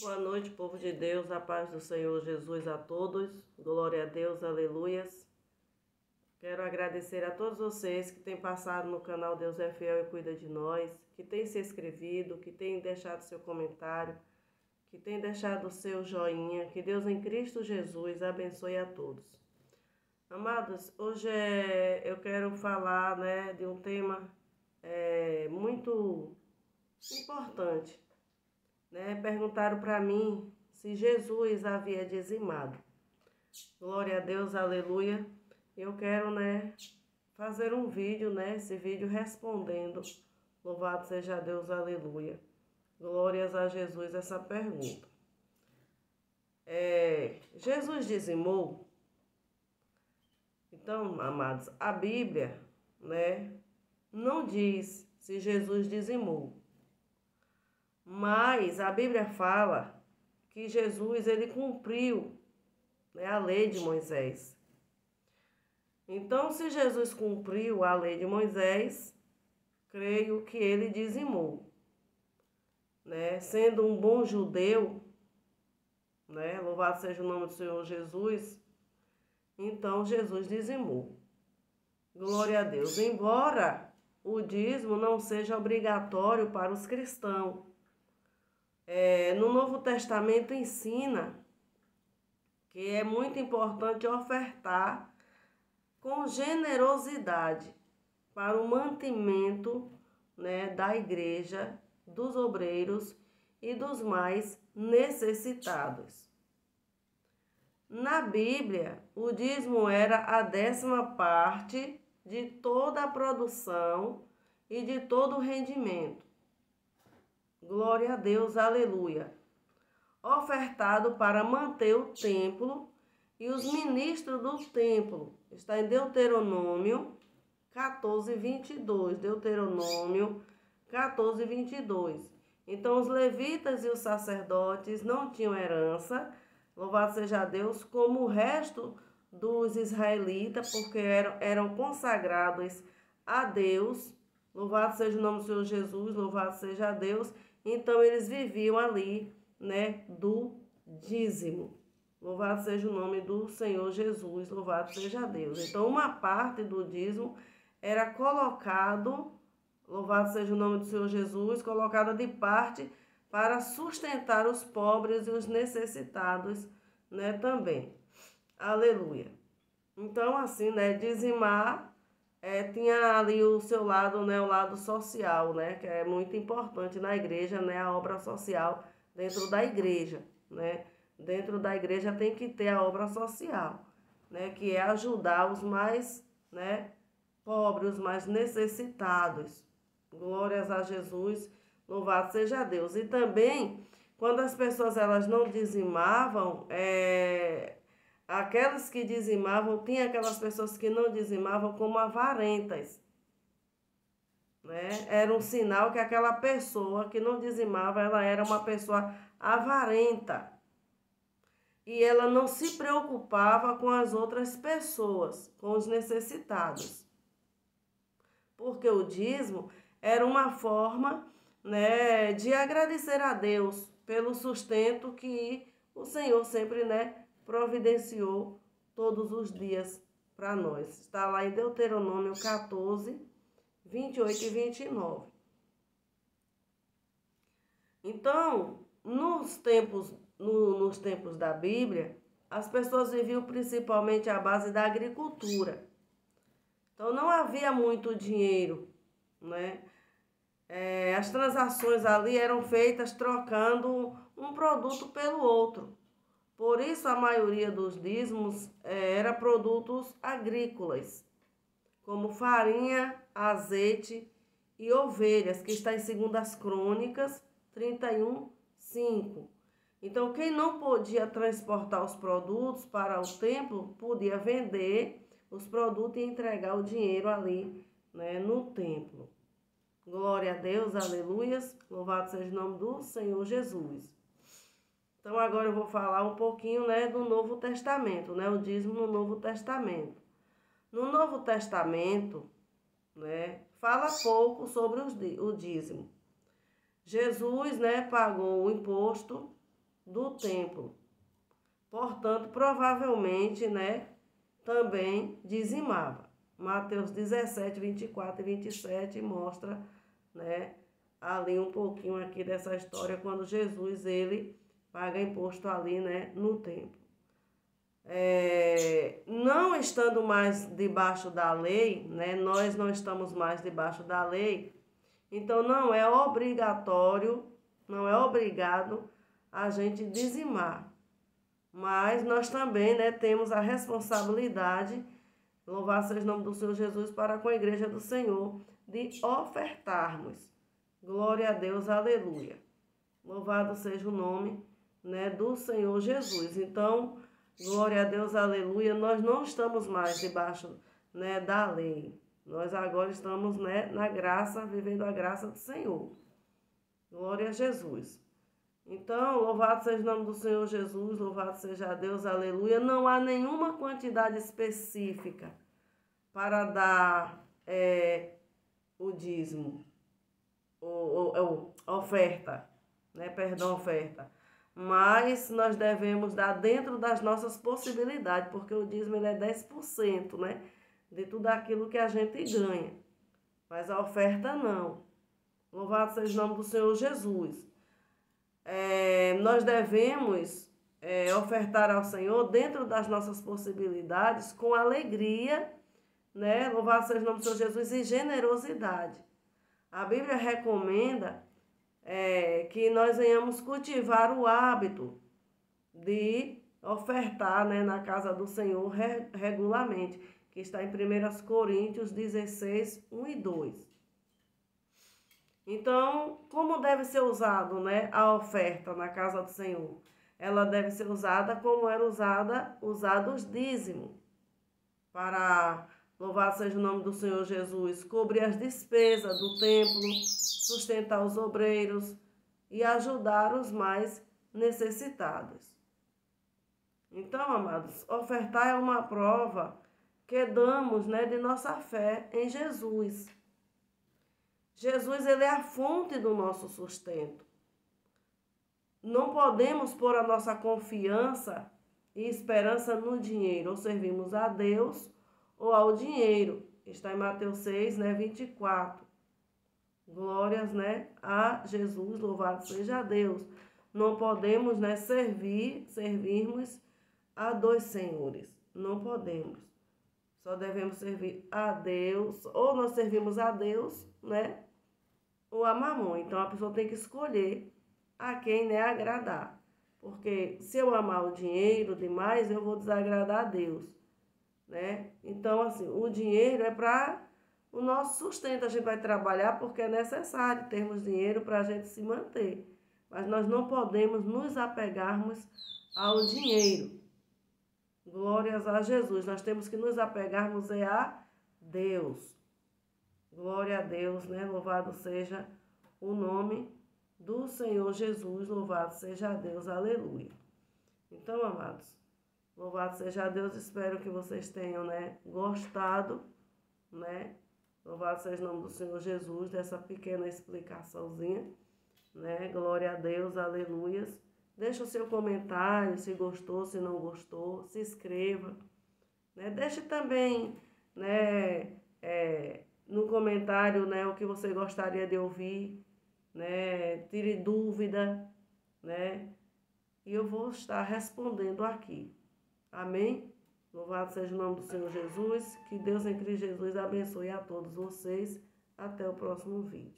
Boa noite, povo de Deus, a paz do Senhor Jesus a todos. Glória a Deus, aleluias. Quero agradecer a todos vocês que têm passado no canal Deus é Fiel e Cuida de Nós, que têm se inscrevido, que têm deixado seu comentário, que têm deixado o seu joinha. Que Deus em Cristo Jesus abençoe a todos. Amados, hoje eu quero falar de um tema muito importante. Perguntaram para mim se Jesus havia dizimado. Glória a Deus, aleluia. Eu quero, fazer um vídeo, esse vídeo respondendo. Louvado seja Deus, aleluia. Glórias a Jesus, essa pergunta. Jesus dizimou? Então, amados, a Bíblia, não diz se Jesus dizimou. Mas a Bíblia fala que Jesus, ele cumpriu a lei de Moisés. Então, se Jesus cumpriu a lei de Moisés, creio que ele dizimou. Sendo um bom judeu, louvado seja o nome do Senhor Jesus, então Jesus dizimou. Glória a Deus. Embora o dízimo não seja obrigatório para os cristãos, no Novo Testamento ensina que é muito importante ofertar com generosidade para o mantimento da igreja, dos obreiros e dos mais necessitados. Na Bíblia, o dízimo era a 10ª parte de toda a produção e de todo o rendimento. Glória a Deus, aleluia. Ofertado para manter o templo e os ministros do templo. Está em Deuteronômio 14, 22. Deuteronômio 14, 22. Então, os levitas e os sacerdotes não tinham herança, louvado seja Deus, como o resto dos israelitas, porque eram consagrados a Deus. Louvado seja o nome do Senhor Jesus, louvado seja Deus. Então, eles viviam ali, do dízimo. Louvado seja o nome do Senhor Jesus, louvado seja Deus. Então, uma parte do dízimo era colocado, louvado seja o nome do Senhor Jesus, colocada de parte para sustentar os pobres e os necessitados, também. Aleluia. Então, assim, dizimar tinha ali o seu lado, o lado social, que é muito importante na igreja, a obra social dentro da igreja, Dentro da igreja tem que ter a obra social, que é ajudar os mais, pobres, os mais necessitados. Glórias a Jesus, louvado seja Deus. E também, quando as pessoas elas não dizimavam, aquelas que dizimavam, tinha aquelas pessoas que não dizimavam como avarentas. Era um sinal que aquela pessoa que não dizimava, ela era uma pessoa avarenta. E ela não se preocupava com as outras pessoas, com os necessitados. Porque o dízimo era uma forma, de agradecer a Deus pelo sustento que o Senhor sempre, providenciou todos os dias para nós. Está lá em Deuteronômio 14, 28 e 29. Então, nos tempos da Bíblia, as pessoas viviam principalmente à base da agricultura. Então, não havia muito dinheiro, as transações ali eram feitas trocando um produto pelo outro. Por isso, a maioria dos dízimos era produtos agrícolas, como farinha, azeite e ovelhas, que está em 2 Crônicas 31, 5. Então, quem não podia transportar os produtos para o templo, podia vender os produtos e entregar o dinheiro ali, no templo. Glória a Deus, aleluias, louvado seja o nome do Senhor Jesus. Então, agora eu vou falar um pouquinho, do Novo Testamento, o dízimo no Novo Testamento. No Novo Testamento, fala pouco sobre o dízimo. Jesus, pagou o imposto do templo. Portanto, provavelmente, né, também dizimava. Mateus 17, 24 e 27 mostra, né, ali um pouquinho aqui dessa história, quando Jesus, ele paga imposto ali, né, no templo. Não estando mais debaixo da lei, né, nós não estamos mais debaixo da lei, então não é obrigatório, não é obrigado a gente dizimar. Mas nós também, né, temos a responsabilidade, louvado seja o nome do Senhor Jesus, para com a igreja do Senhor, de ofertarmos. Glória a Deus, aleluia. Louvado seja o nome, né, do Senhor Jesus. Então, glória a Deus, aleluia, nós não estamos mais debaixo, né, da lei. Nós agora estamos, né, na graça, vivendo a graça do Senhor. Glória a Jesus. Então, louvado seja o nome do Senhor Jesus, louvado seja Deus, aleluia. Não há nenhuma quantidade específica para dar o dízimo, ou oferta, né? Perdão, oferta. Mas nós devemos dar dentro das nossas possibilidades, porque o dízimo ele é 10%, né? De tudo aquilo que a gente ganha. Mas a oferta não. Louvado seja o nome do Senhor Jesus. Nós devemos ofertar ao Senhor dentro das nossas possibilidades com alegria, né? Louvado seja o nome do Senhor Jesus, e generosidade. A Bíblia recomenda que nós venhamos cultivar o hábito de ofertar, né, na casa do Senhor regularmente, que está em 1 Coríntios 16, 1 e 2. Então, como deve ser usado, né, a oferta na casa do Senhor? Ela deve ser usada como era usado os dízimos, para, louvado seja o nome do Senhor Jesus, cobrir as despesas do templo, sustentar os obreiros e ajudar os mais necessitados. Então, amados, ofertar é uma prova que damos, né, de nossa fé em Jesus. Jesus, ele é a fonte do nosso sustento. Não podemos pôr a nossa confiança e esperança no dinheiro, ou servimos a Deus ou ao dinheiro. Está em Mateus 6, né, 24. Glórias, né, a Jesus, louvado seja Deus. Não podemos, né, servirmos a dois senhores. Não podemos. Só devemos servir a Deus, ou nós servimos a Deus, né, ou a mamon. Então, a pessoa tem que escolher a quem, né, agradar. Porque se eu amar o dinheiro demais, eu vou desagradar a Deus, né? Então, assim, o dinheiro é para o nosso sustento. A gente vai trabalhar porque é necessário termos dinheiro para a gente se manter. Mas nós não podemos nos apegarmos ao dinheiro. Glórias a Jesus. Nós temos que nos apegarmos a Deus. Glória a Deus, né? Louvado seja o nome do Senhor Jesus, louvado seja Deus, aleluia. Então, amados, louvado seja Deus, espero que vocês tenham, né, gostado, né? Louvado seja o nome do Senhor Jesus, dessa pequena explicaçãozinha, né? Glória a Deus, aleluias. Deixa o seu comentário, se gostou, se não gostou, se inscreva, né? Deixe também, né, no comentário, né, o que você gostaria de ouvir, né, tire dúvida, né, e eu vou estar respondendo aqui. Amém? Louvado seja o nome do Senhor Jesus, que Deus em Cristo Jesus abençoe a todos vocês. Até o próximo vídeo.